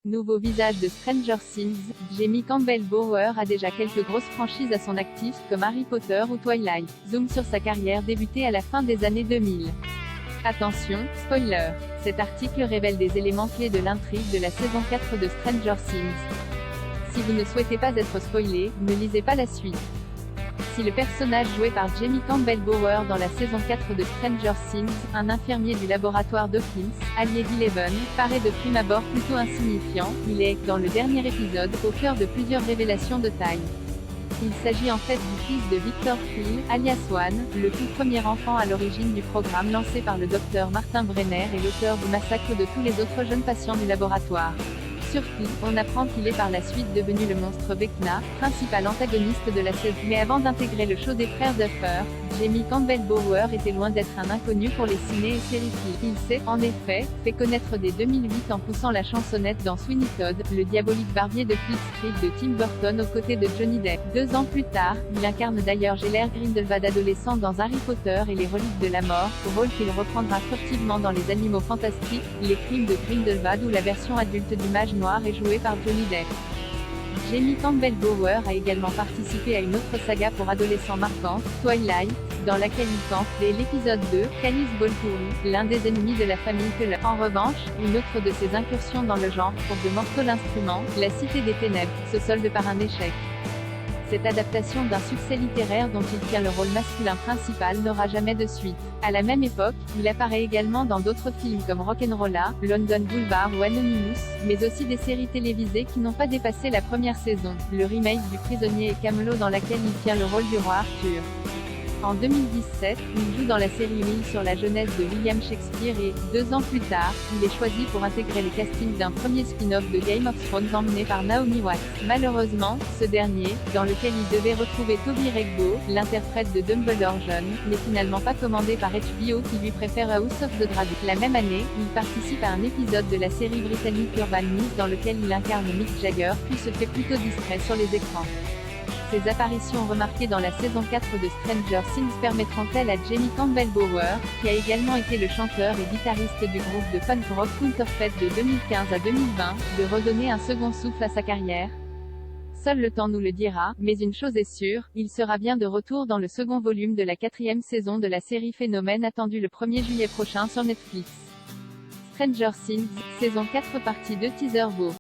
Nouveau visage de Stranger Things, Jamie Campbell-Bower a déjà quelques grosses franchises à son actif, comme Harry Potter ou Twilight. Zoom sur sa carrière débutée à la fin des années 2000. Attention, spoiler. Cet article révèle des éléments clés de l'intrigue de la saison 4 de Stranger Things. Si vous ne souhaitez pas être spoilé, ne lisez pas la suite. Si le personnage joué par Jamie Campbell-Bower dans la saison 4 de Stranger Things, un infirmier du laboratoire Dawkins, allié d'Eleven, paraît de prime abord plutôt insignifiant, il est, dans le dernier épisode, au cœur de plusieurs révélations de taille. Il s'agit en fait du fils de Victor Creel, alias Swan, le tout premier enfant à l'origine du programme lancé par le docteur Martin Brenner et l'auteur du massacre de tous les autres jeunes patients du laboratoire. Surtout, on apprend qu'il est par la suite devenu le monstre Vecna, principal antagoniste de la saison. Mais avant d'intégrer le show des frères Duffer, Jamie Campbell-Bower était loin d'être un inconnu pour les ciné et séries films. Il s'est, en effet, fait connaître dès 2008 en poussant la chansonnette dans Sweeney Todd, le diabolique barbier de Fleet Street de Tim Burton aux côtés de Johnny Depp. 2 ans plus tard, il incarne d'ailleurs Geller Grindelwald adolescent dans Harry Potter et les Reliques de la Mort, rôle qu'il reprendra furtivement dans Les Animaux Fantastiques, Les Crimes de Grindelwald ou la version adulte du Mage Noir est joué par Johnny Depp. Jamie Campbell-Bower a également participé à une autre saga pour adolescents marquante, Twilight, dans laquelle il campe, dès l'épisode 2, Canis Volturi, l'un des ennemis de la famille Keller. En revanche, une autre de ses incursions dans le genre, pour The Mortal Instruments, La Cité des Ténèbres, se solde par un échec. Cette adaptation d'un succès littéraire dont il tient le rôle masculin principal n'aura jamais de suite. À la même époque, il apparaît également dans d'autres films comme Rock'n'Rolla, London Boulevard ou Anonymous, mais aussi des séries télévisées qui n'ont pas dépassé la première saison, le remake du Prisonnier et Camelot dans laquelle il tient le rôle du roi Arthur. En 2017, il joue dans la série Will sur la jeunesse de William Shakespeare et, 2 ans plus tard, il est choisi pour intégrer les castings d'un premier spin-off de Game of Thrones emmené par Naomi Watts. Malheureusement, ce dernier, dans lequel il devait retrouver Toby Regbo, l'interprète de Dumbledore jeune, n'est finalement pas commandé par HBO qui lui préfère House of the Dragon. La même année, il participe à un épisode de la série britannique Urban Myth dans lequel il incarne Mick Jagger, puis se fait plutôt discret sur les écrans. Ces apparitions remarquées dans la saison 4 de Stranger Things permettront-elles à Jamie Campbell-Bower, qui a également été le chanteur et guitariste du groupe de punk rock Count of Fate de 2015 à 2020, de redonner un second souffle à sa carrière? Seul le temps nous le dira, mais une chose est sûre, il sera bien de retour dans le second volume de la 4e saison de la série Phénomène attendue le 1er juillet prochain sur Netflix. Stranger Things, saison 4 partie 2 teaser beau.